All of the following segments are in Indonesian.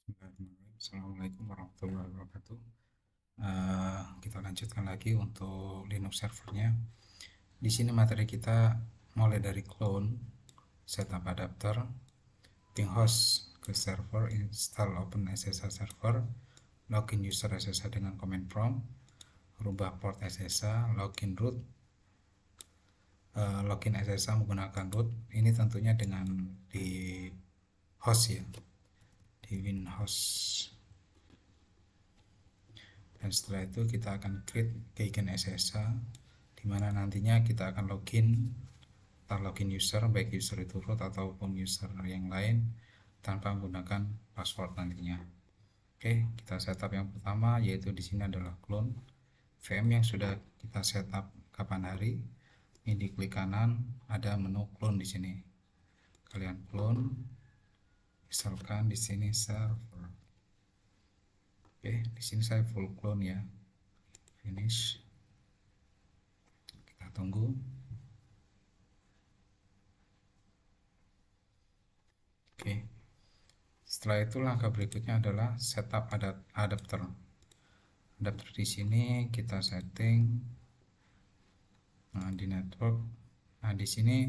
Bismillahirrahmanirrahim. Assalamualaikum warahmatullahi wabarakatuh. Kita lanjutkan lagi untuk Linux servernya. Di sini materi kita mulai dari clone, setup adapter, ping host ke server, install OpenSSH server, login user SSH dengan command prompt, rubah port SSH, login root, login SSH menggunakan root. Ini tentunya dengan di host ya, di WinHost. Dan setelah itu kita akan create keygen SSH, di mana nantinya kita akan login, login user, baik user itu root ataupun user yang lain tanpa menggunakan password nantinya. Oke, kita setup yang pertama, yaitu di sini adalah clone VM yang sudah kita setup kapan hari. Ini di klik kanan ada menu clone di sini. Kalian clone, misalkan di sini server. Oke, di sini saya full clone ya. Finish. Kita tunggu. Oke. Setelah itu langkah berikutnya adalah setup adapter. Adapter di sini kita setting di network. Nah, di sini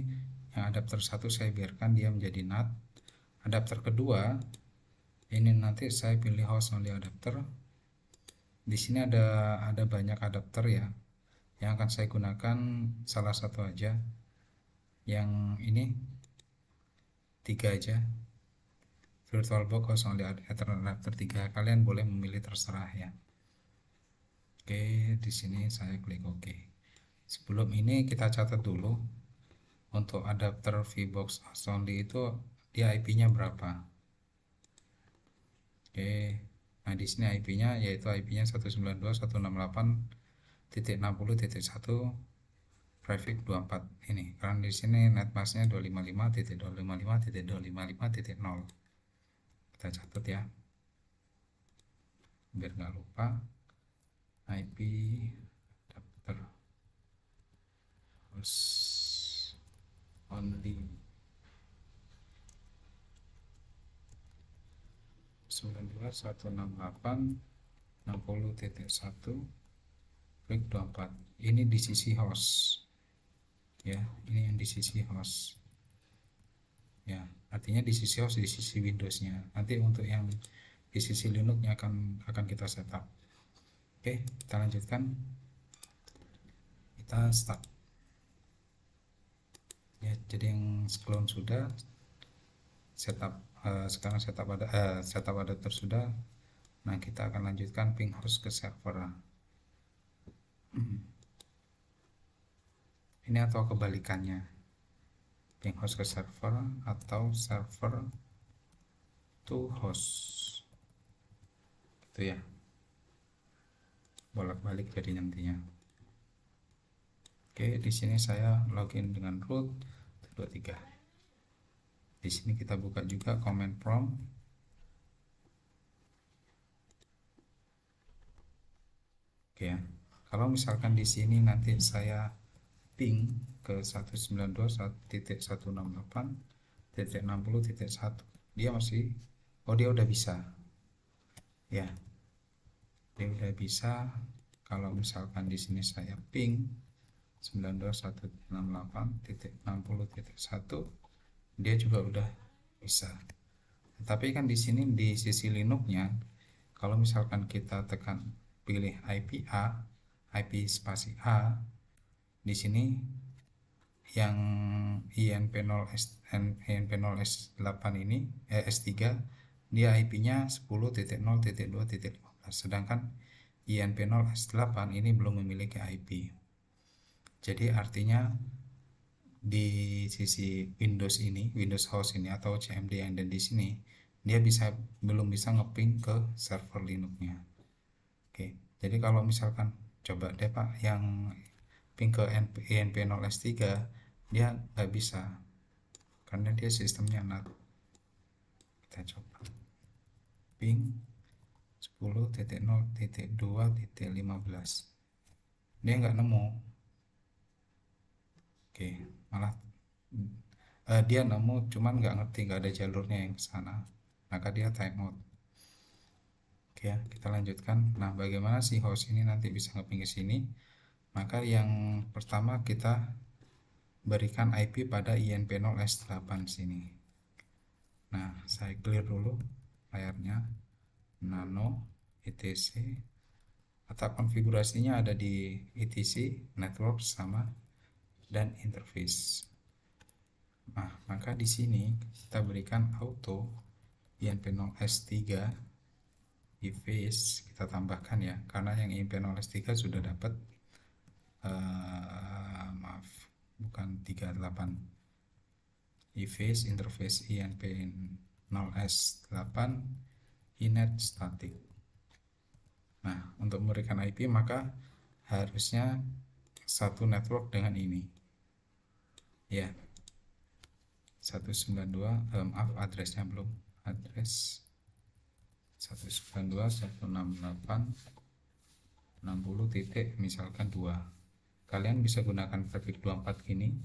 yang adapter 1 saya biarkan dia menjadi NAT. Adapter kedua ini nanti saya pilih host only adapter. Di sini ada banyak adapter ya. Yang akan saya gunakan salah satu aja. Yang ini 3 aja. VirtualBox host only adapter 3. Kalian boleh memilih terserah ya. Oke, di sini saya klik OK. Sebelum ini kita catat dulu untuk adapter VBox host only itu dia IP-nya berapa. Oke, nah di sini IP-nya yaitu IP-nya 192.168.60.1 prefix 24 ini. Karena di sini netmasknya 255.255.255.0. Kita catat ya, biar nggak lupa. IP adapter host only 92.168.60.1 ini di sisi host ya, ini yang di sisi host ya, artinya di sisi host, di sisi Windowsnya. Nanti untuk yang di sisi Linuxnya akan kita setup. Oke, kita lanjutkan, kita start ya. Jadi yang clone sudah, setup sekarang setup adapter sudah. Nah, kita akan lanjutkan ping host ke server. Ini atau kebalikannya, ping host ke server atau server to host, gitu ya, bolak-balik jadi nantinya. Oke, di sini saya login dengan root 23. Di sini kita buka juga command prompt. Oke ya. Kalau misalkan di sini nanti saya ping ke 192.168.60.1, dia masih, dia udah bisa ya, dia udah bisa. Kalau misalkan di sini saya ping 192.168.60.1, dia juga udah bisa. Tapi kan di sini di sisi Linuxnya, kalau misalkan kita tekan pilih IP A, IP spasi A, di sini yang INP0S8 ini S3, dia IP-nya 10.0.2.15, sedangkan INP0S8 ini belum memiliki IP. Jadi artinya di sisi Windows ini, Windows Host ini atau CMD yang ada di sini, dia belum bisa ngeping ke server Linux-nya. Oke, jadi kalau misalkan coba deh Pak yang ping ke INP0S3, dia nggak bisa karena dia sistemnya NAT. Kita coba ping 10.0.2.15, dia nggak nemu. Oke, malah dia nemu cuman nggak ngerti, nggak ada jalurnya yang ke sana, maka dia timeout. Oke ya, kita lanjutkan. Nah, bagaimana sih host ini nanti bisa ngeping ke sini? Maka yang pertama kita berikan IP pada INP0S8 sini. Nah, saya clear dulu layarnya. Nano etc. Atau konfigurasinya ada di etc, network sama dan interface. Nah, maka di sini kita berikan auto INP0S3 di face kita tambahkan ya, karena yang INP0S3 sudah dapat maaf, bukan 38, e-face interface INP0S8 inet static. Nah, untuk memberikan IP maka harusnya satu network dengan ini ya, 192, maaf addressnya belum, address 192.168.60 titik misalkan 2. Kalian bisa gunakan prefix 24 gini,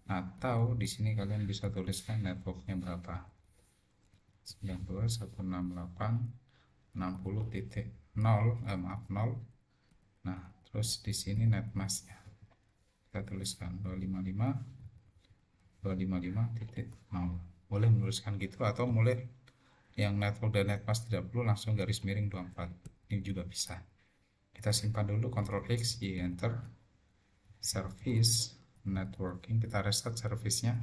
atau di sini kalian bisa tuliskan networknya berapa, 92.168.60.0, maaf 0. Nah, terus di sini netmasknya kita tuliskan 255.255.0. Boleh menuliskan gitu, atau boleh yang network dan netmask tidak perlu langsung garis miring 24, ini juga bisa. Kita simpan dulu, Ctrl X, Y, enter. Service networking, kita restart servicenya,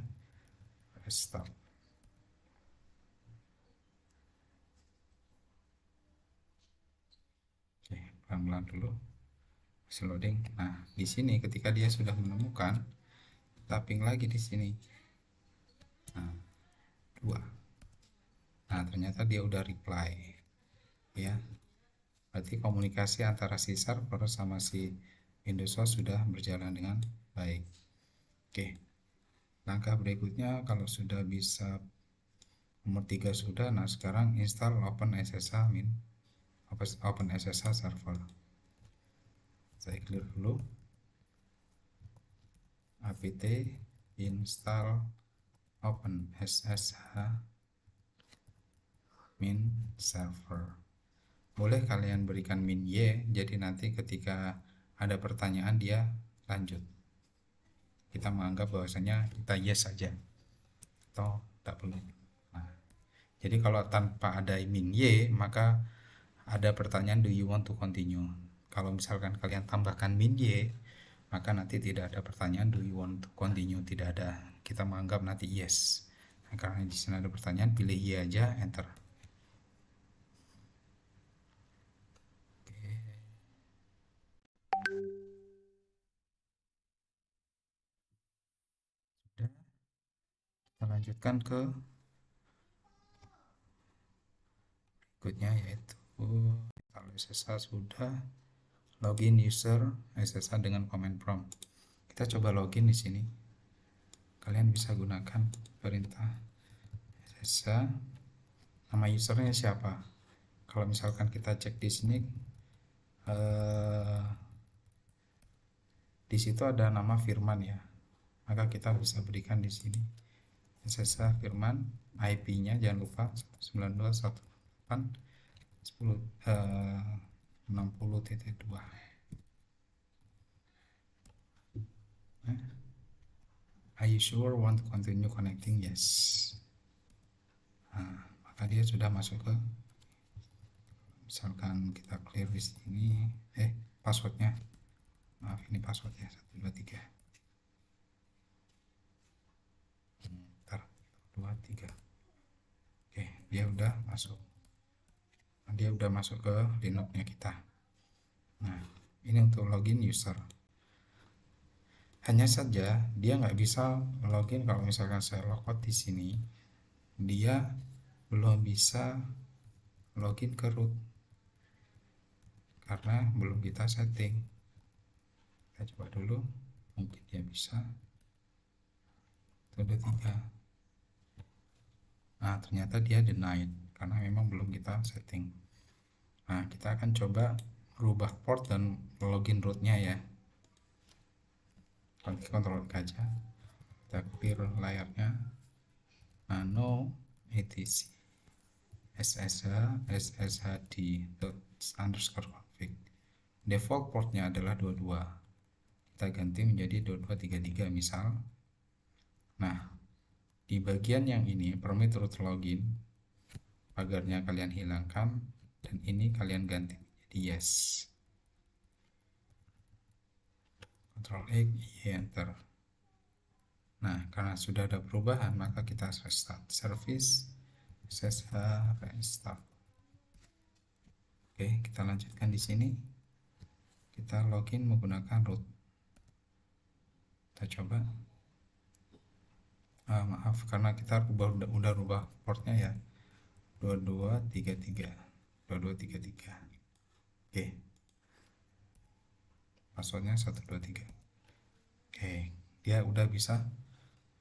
restart. Oke, pelan-pelan dulu masih loading. Nah, di sini ketika dia sudah menemukan, tapping lagi di sini. Nah, 2. Nah, ternyata dia udah reply ya. Berarti komunikasi antara si server sama si Windows Host sudah berjalan dengan baik. Oke. Langkah berikutnya kalau sudah bisa nomor 3 sudah, nah sekarang install OpenSSH OpenSSH server. Saya clear dulu. apt install OpenSSH min server. Boleh kalian berikan min y, jadi nanti ketika ada pertanyaan dia lanjut. Kita menganggap bahwasanya kita yes saja, atau tak perlu. Nah, jadi kalau tanpa ada min y, maka ada pertanyaan do you want to continue. Kalau misalkan kalian tambahkan min y, maka nanti tidak ada pertanyaan do you want to continue, tidak ada. Kita menganggap nanti yes. Nah, karena di sini ada pertanyaan, pilih y aja, enter. Sudah. Kita lanjutkan ke berikutnya, yaitu kalau SSH sudah, login user SSH dengan command prompt. Kita coba login di sini. Kalian bisa gunakan perintah SSH. Nama usernya siapa? Kalau misalkan kita cek di sini, di situ ada nama Firman ya, maka kita bisa berikan di sini SSH Firman, IP-nya jangan lupa 192.168.10.60.2. Are you sure want to continue connecting? Yes. Nah, maka dia sudah masuk ke, misalkan kita clear di sini, passwordnya, maaf ini passwordnya 123. Ntar 23. Oke, dia udah masuk. Dia udah masuk ke Linux-nya kita. Nah, ini untuk login user. Hanya saja dia nggak bisa login kalau misalkan saya logout di sini, dia belum bisa login ke root karena belum kita setting. Kita coba dulu, mungkin dia bisa. Itu ada 3. Nah, ternyata dia denied karena memang belum kita setting. Nah, kita akan coba rubah port dan login rootnya ya. Kontrol aja, kita clear layarnya, nano etc sshd underscore config. Default portnya adalah 22. Kita ganti menjadi 2233 misal. Nah, di bagian yang ini permit root login, pagarnya kalian hilangkan dan ini kalian ganti jadi yes. Ctrl X, Y, enter. Nah, karena sudah ada perubahan, maka kita restart service, ssh restart. Oke, kita lanjutkan di sini. Kita login menggunakan root. Kita coba. Maaf, karena kita udah rubah portnya ya. 2233. 2233. Oke. Passwordnya 123. Oke, dia udah bisa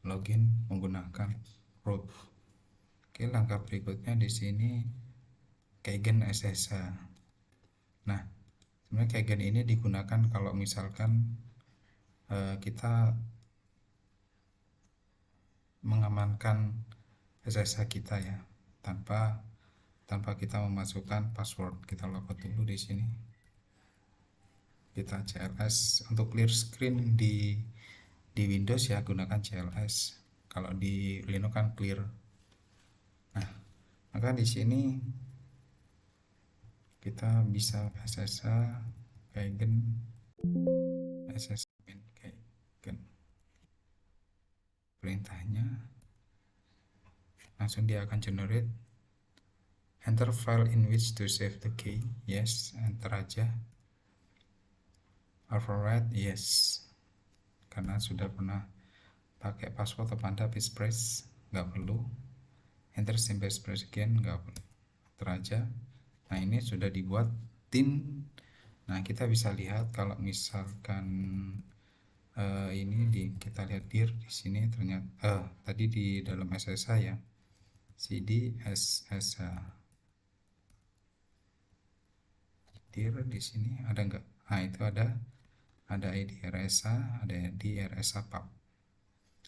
login menggunakan root. Oke, langkah berikutnya di sini keygen SSH. Nah, sebenarnya keygen ini digunakan kalau misalkan kita mengamankan SSH kita ya, tanpa kita memasukkan password. Kita logout dulu di sini. Kita CLS untuk clear screen di Windows ya, gunakan CLS. Kalau di Linux kan clear. Nah, maka di sini kita bisa SSH keygen SSH keygen. Perintahnya langsung dia akan generate. Enter file in which to save the key. Yes, enter aja. Override, yes. Karena sudah pernah pakai password atau Anda passphrase, nggak perlu. Enter same passphrase again, nggak perlu. Enter aja. Nah, ini sudah dibuat tin. Nah, kita bisa lihat kalau misalkan ini kita lihat dir di sini ternyata tadi di dalam SSH ya, cd SSH dir di sini ada nggak? Nah, itu ada ID RSA, ada ID RSA pub.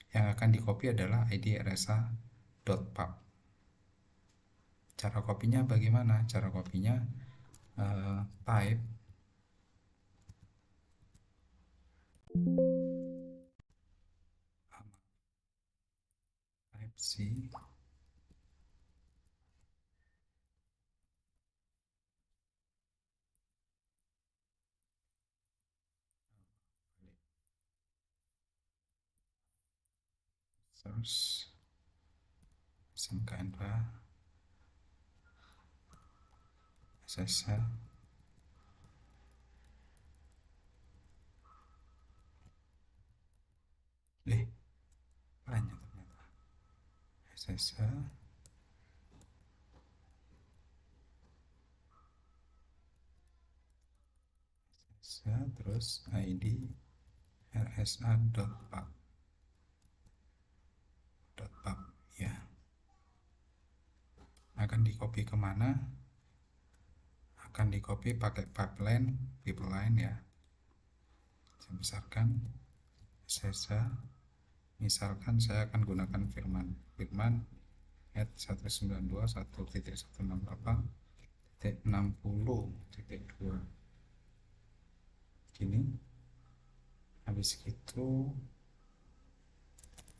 Yang akan dicopy adalah ID RSA.pub. Cara kopinya bagaimana? Cara kopinya type C source SMK SSH banyak ternyata SSH terus ID RSA.pub ya. Akan di copy kemana? Akan di copy pakai pipeline ya. Saya besarkan SSH. Misalkan saya akan gunakan firman at 192.168.60.2 gini. Habis itu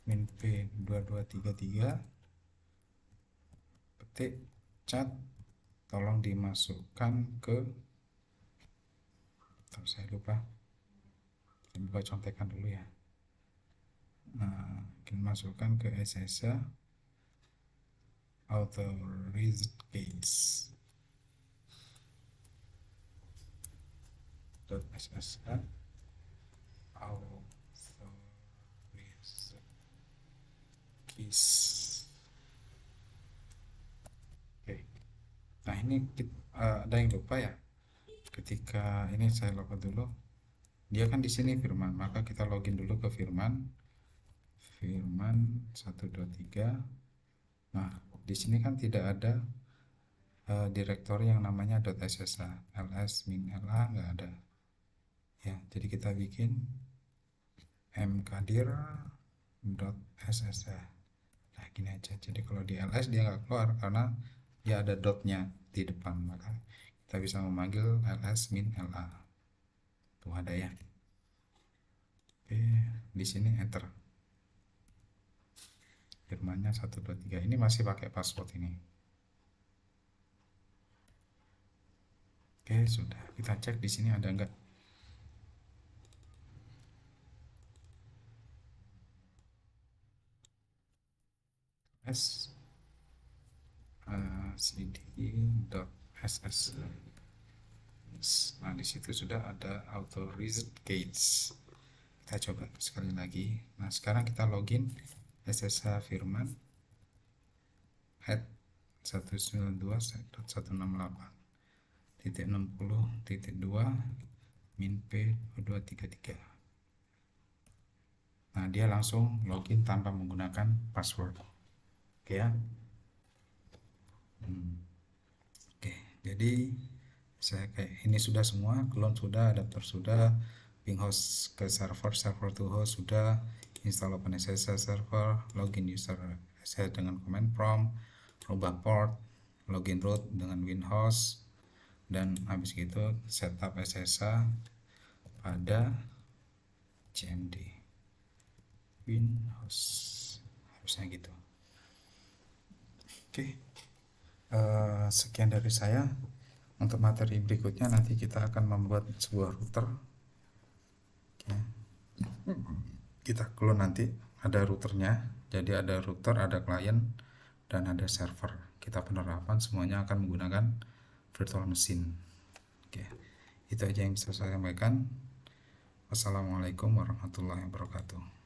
min p 2233 petik cat, tolong dimasukkan ke saya lupa, saya buka contekan dulu ya. Nah, kita masukkan ke SSH authorized case .ssh authorized case. Oke. Nah, ini ada yang lupa ya. Ketika ini saya logout dulu, dia kan di sini firman, maka kita login dulu ke firman 123. Nah, di sini kan tidak ada direktori yang namanya .ssh, ls min la nggak ada ya. Jadi kita bikin mkdir.ssh. Nah, gini aja. Jadi kalau di ls dia nggak keluar karena dia ada dotnya di depan, maka kita bisa memanggil ls min la. Tuh ada ya. Oke, di sini enter. Firmannya 123. Ini masih pakai password ini. Oke, sudah. Kita cek di sini ada enggak. S cd.ss. Nah, di situ sudah ada authenticates. Kita coba sekali lagi. Nah, sekarang kita login SSH Firman @192.168.60.2 min p2233. Nah, dia langsung login tanpa menggunakan password. Oke ya. Oke, jadi saya kayak ini sudah semua, clone sudah, adapter sudah, ping host ke server, server to host sudah, install OpenSSH server, login user SSH dengan command prompt, rubah port, login root dengan WinHost, dan habis gitu setup SSH pada cmd WinHost, harusnya gitu. Oke. Sekian dari saya. Untuk materi berikutnya nanti kita akan membuat sebuah router. Oke. Kita clone nanti, ada routernya. Jadi ada router, ada klien, dan ada server. Kita penerapan semuanya akan menggunakan virtual machine. Oke. Itu aja yang bisa saya sampaikan. Wassalamualaikum warahmatullahi wabarakatuh.